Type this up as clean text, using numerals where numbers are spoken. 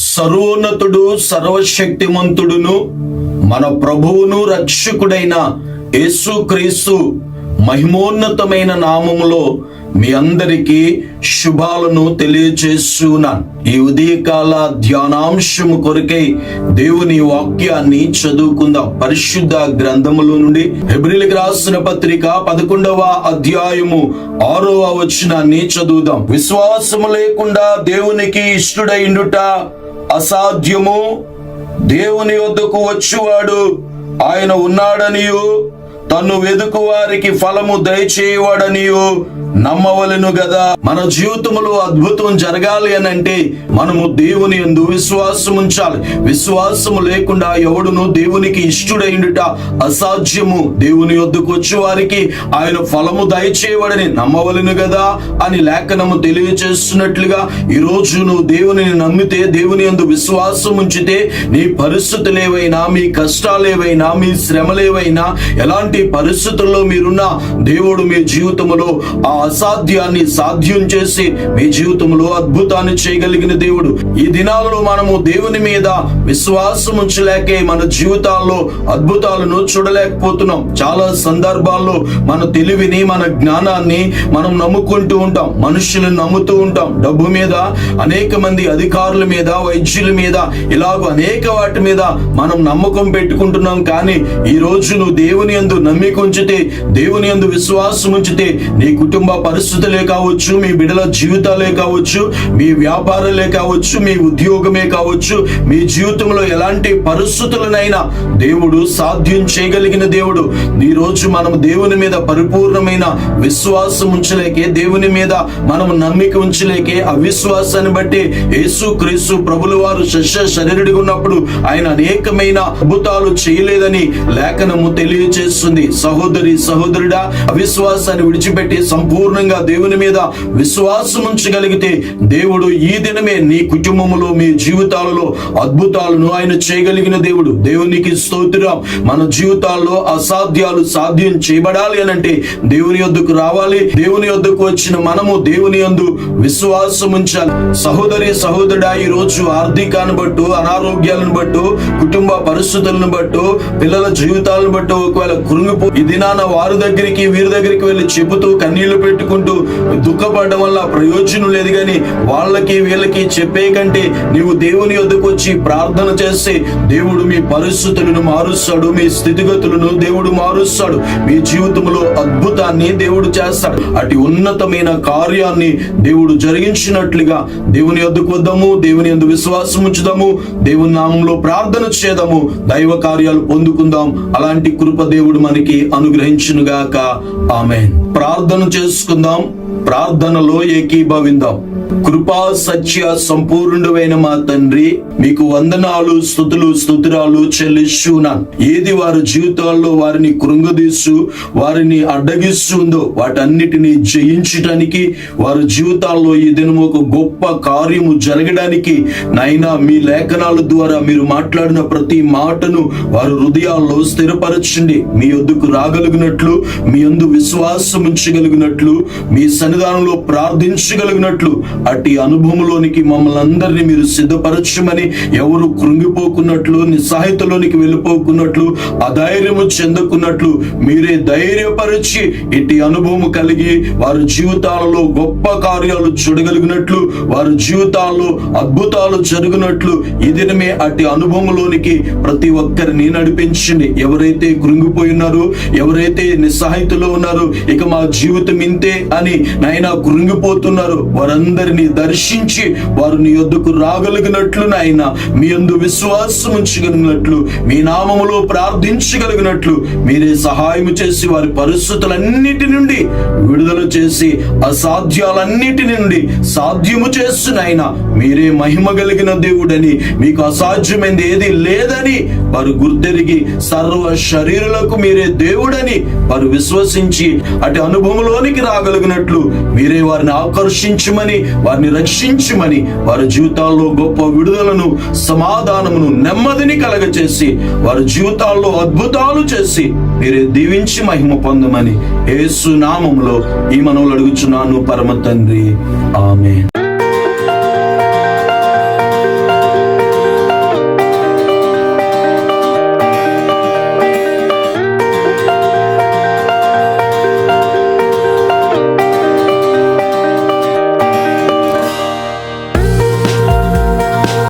సర్వోన్నతుడు సర్వశక్తిమంతుడును మన ప్రభువును రక్షకుడైన యేసుక్రీస్తు మహిమోన్నతమైన నామములో మీ అందరికీ శుభాలను తెలియజేస్తున్నాను. ఈ ఉదయకాల ధ్యానాంశము కొరకై దేవుని వాక్యాన్ని చదువుకుందాం. పరిశుద్ధ గ్రంథముల నుండి హెబ్రీయులకు రాసిన పత్రిక 11వ అధ్యాయము 6వ వచనాన్ని చదువుదాం. విశ్వాసము లేకుండా దేవునికి ఇష్టుడైండుట అసాధ్యము. దేవుని వద్దకు వచ్చువాడు ఆయన ఉన్నాడనియు తన్ను వెదుకు వారికి ఫలము దయచేయవాడనియు నమ్మవలెను గదా. మన జీవితంలో అద్భుతం జరగాలి అని అంటే మనము దేవుని యందు విశ్వాసం ఉంచాలి. విశ్వాసము లేకుండా ఎవడును దేవునికి ఇష్టుడైండుట అసాధ్యము. దేవుని యొద్దకు వచ్చే వారికి ఆయన ఫలము దయచేయవాడని నమ్మవలెను గదా అని లేఖనము తెలియజేస్తున్నట్లుగా ఈ రోజు నువ్వు దేవుని నమ్మితే, దేవుని యందు విశ్వాసం ఉంచితే, నీ పరిస్థితులు ఏవైనా, మీ కష్టాలు ఏవైనా, మీ శ్రమలేవైనా, ఎలాంటి పరిస్థితుల్లో మీరున్నా దేవుడు మీ జీవితంలో ఆ అసాధ్యాన్ని సాధ్యం చేసి మీ జీవితంలో అద్భుతాన్ని చేయగలిగిన దేవుడు. ఈ దినాలలో మనము దేవుని మీద విశ్వాసం ఉంచలేకే మన జీవితాల్లో అద్భుతాలను చూడలేకపోతున్నాం. చాలా సందర్భాల్లో మన తెలివిని, మన జ్ఞానాన్ని మనం నమ్ముకుంటూ ఉంటాం. మనుషులను నమ్ముతూ ఉంటాం. డబ్బు మీద, అనేక మంది అధికారుల మీద, వైద్యుల మీద, ఇలాగ అనేక వాటి మీద మనం నమ్మకం పెట్టుకుంటున్నాం. కానీ ఈ రోజు నువ్వు దేవుని యందు నమ్మిక ఉంచితే, దేవుని యందు విశ్వాసం ఉంచితే, నీ కుటుంబ పరిస్థితులే కావచ్చు, మీ బిడ్డల జీవితాలే కావచ్చు, మీ వ్యాపారాలే కావచ్చు, మీ ఉద్యోగమే కావచ్చు, మీ జీవితంలో ఎలాంటి పరిస్థితులనైనా దేవుడు సాధ్యం చేయగలిగిన దేవుడు. ఈ రోజు మనం దేవుని మీద పరిపూర్ణమైన విశ్వాసం ఉంచలేకే, దేవుని మీద మనం నమ్మిక ఉంచలేకే, అవిశ్వాసాన్ని బట్టి యేసుక్రీస్తు ప్రభుల వారు శరీరుడిగా ఉన్నప్పుడు ఆయన అనేకమైన అద్భుతాలు చేయలేదని లేఖనము తెలియజేస్తుంది. సహోదరి సహోదరుడా, అవిశ్వాసాన్ని విడిచిపెట్టి సంపూర్ణంగా దేవుని మీద విశ్వాసం ఉంచగలిగితే దేవుడు ఈ దినమే నీ కుటుంబములో, మీ జీవితాలలో అద్భుతాలను ఆయన చేయగలిగిన దేవుడు. దేవునికి స్తోత్రం. మన జీవితాల్లో అసాధ్యాలు సాధ్యం చేయబడాలి అని అంటే దేవుని యొద్దకు రావాలి. దేవుని యొద్దకు వచ్చిన మనము దేవుని యందు విశ్వాసం ఉంచాలి. సహోదరి సహోదరుడా, ఈ రోజు ఆర్థికాన్ని బట్టు, అనారోగ్యాలను బట్టు, కుటుంబ పరిస్థితులను బట్టు, పిల్లల జీవితాలను బట్టు ఒకవేళ కృంగిపో, ఈ దినాన వారి దగ్గరికి వీరి దగ్గరికి వెళ్ళి చెబుతూ కన్నీళ్లు పెట్టుకుంటూ దుఃఖపడడం వల్ల ప్రయోజనం లేదు. కానీ వాళ్ళకి వీళ్ళకి చెప్పే కంటే నీవు దేవుని యొద్దకు వచ్చి ప్రార్థన చేస్తే దేవుడు మీ పరిస్థితులను మారుస్తాడు. మీ స్థితిగతులను దేవుడు మారుస్తాడు. మీ జీవితంలో అద్భుతాన్ని దేవుడు చేస్తాడు. అటు ఉన్నతమైన కార్యాన్ని దేవుడు జరిగించినట్లుగా దేవుని యొద్దకు వద్దాము. దేవుని యందు విశ్వాసం ఉంచుదాము. దేవుని నామంలో ప్రార్థన చేద్దాము. దైవ కార్యాలు పొందుకుందాం. అలాంటి కృప దేవుడు మనకి అనుగ్రహించునుగాక. ఆమేన్. ప్రార్థన చేసుకుందాం. ప్రార్థనలో ఏకీభవిందాం. కృపా సత్య సంపూర్ణుడైన మా తండ్రి, మీకు వందనాలు, స్తుతులు, స్తుతురాలు చెల్లిస్తున్నాను. ఏది వారి జీవితాల్లో వారిని కృంగదీస్తూ, వారిని అడ్డగిస్తుందో వాటన్నిటిని జయించటానికి, వారి జీవితాల్లో ఈ దినము ఒక గొప్ప కార్యము జరగడానికి నైనా మీ లేఖనాల ద్వారా మీరు మాట్లాడిన ప్రతి మాటను వారి హృదయాల్లో స్థిరపరచండి. మీ యొద్దకు రాగలిగినట్లు, మీ యందు విశ్వాసం ఉంచగలిగినట్లు, మీ సన్నిధానంలో ప్రార్థించగలిగినట్లు అట్టి అనుభవంలోనికి మమ్మల్ని అందరినీ మీరు సిద్ధపరచమని, ఎవరు కృంగిపోకున్నట్లు, నిస్సహాయతలోనికి వెళ్ళిపోకున్నట్లు, అధైర్యము చెందకున్నట్లు మీరే ధైర్యపరిచి ఇట్టి అనుభవం కలిగి వారి జీవితాలలో గొప్ప కార్యాలు చూడగలిగినట్లు, వారి జీవితాల్లో అద్భుతాలు జరుగునట్లు ఈ దినమే అట్టి అనుభవంలోనికి ప్రతి ఒక్కరిని నడిపించండి. ఎవరైతే కృంగిపోయి ఉన్నారో, ఎవరైతే నిస్సహాయతలో ఉన్నారో, ఇక మా జీవితం ఇంతే అని నాయనా కృంగిపోతున్నారు, వారందరినీ దర్శించి వారు నీ యొద్దకు రాగలిగినట్లు, నాయన మీ యందు విశ్వాసం ఉంచగలిగినట్లు, మీ నామములో ప్రార్థించగలిగినట్లు మీరే సహాయం చేసి వారి పరిస్థితులన్నిటి నుండి విడుదల చేసి, అసాధ్యాలన్నిటి నుండి సాధ్యము చేసి, నాయన మీరే మహిమ కలిగిన దేవుడని, మీకు అసాధ్యమైంది ఏది లేదని వారు గుర్తెరిగి సర్వ శరీరులకు మీరే దేవుడని వారు విశ్వసించి అటు అనుభవంలోనికి రాగలిగినట్లు మీరే వారిని ఆకర్షించమని, వారిని రక్షించమని, వారి జీవితాల్లో గొప్ప విడుదలను, సమాధానమును, నెమ్మదిని కలగచేసి వారి జీవితాల్లో అద్భుతాలు చేసి మీరే దీవించి మహిమ పొందమని యేసు నామములో ఈ మనవులు అడుగుచున్నాను పరమ తండ్రి. ఆమేన్.